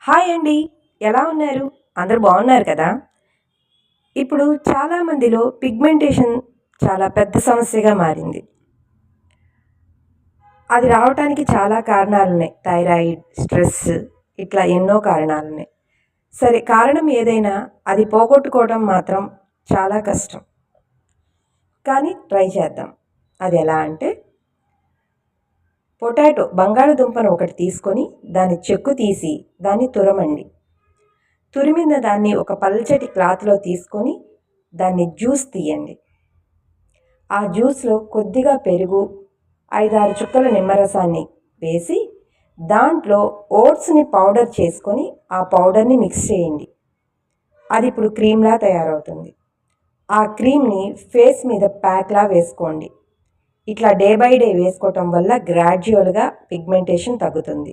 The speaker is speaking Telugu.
హాయ్ అండి. ఎలా ఉన్నారు? అందరూ బాగున్నారు కదా? ఇప్పుడు చాలా మందిలో పిగ్మెంటేషన్ చాలా పెద్ద సమస్యగా మారింది. అది రావటానికి చాలా కారణాలున్నాయి. థైరాయిడ్, స్ట్రెస్ ఇట్లా ఎన్నో కారణాలున్నాయి. సరే, కారణం ఏదైనా అది పోగొట్టుకోవడం మాత్రం చాలా కష్టం. కానీ ట్రై చేద్దాం. అది ఎలా అంటే, బంగాళదుంపను ఒకటి తీసుకొని దాని చెక్కు తీసి దాన్ని తురమండి. తురిమిన దాన్ని ఒక పల్చటి క్లాత్లో తీసుకొని దాన్ని జ్యూస్ తీయండి. ఆ జ్యూస్లో కొద్దిగా పెరుగు, 5-6 చుక్కల నిమ్మరసాన్ని వేసి దాంట్లో ఓట్స్ని పౌడర్ చేసుకొని ఆ పౌడర్ని మిక్స్ చేయండి. అది ఇప్పుడు క్రీమ్లా తయారవుతుంది. ఆ క్రీమ్ని ఫేస్ మీద ప్యాక్లా వేసుకోండి. ఇట్లా డే బై డే వేసుకోవటం వల్ల గ్రాడ్యువల్గా పిగ్మెంటేషన్ తగ్గుతుంది.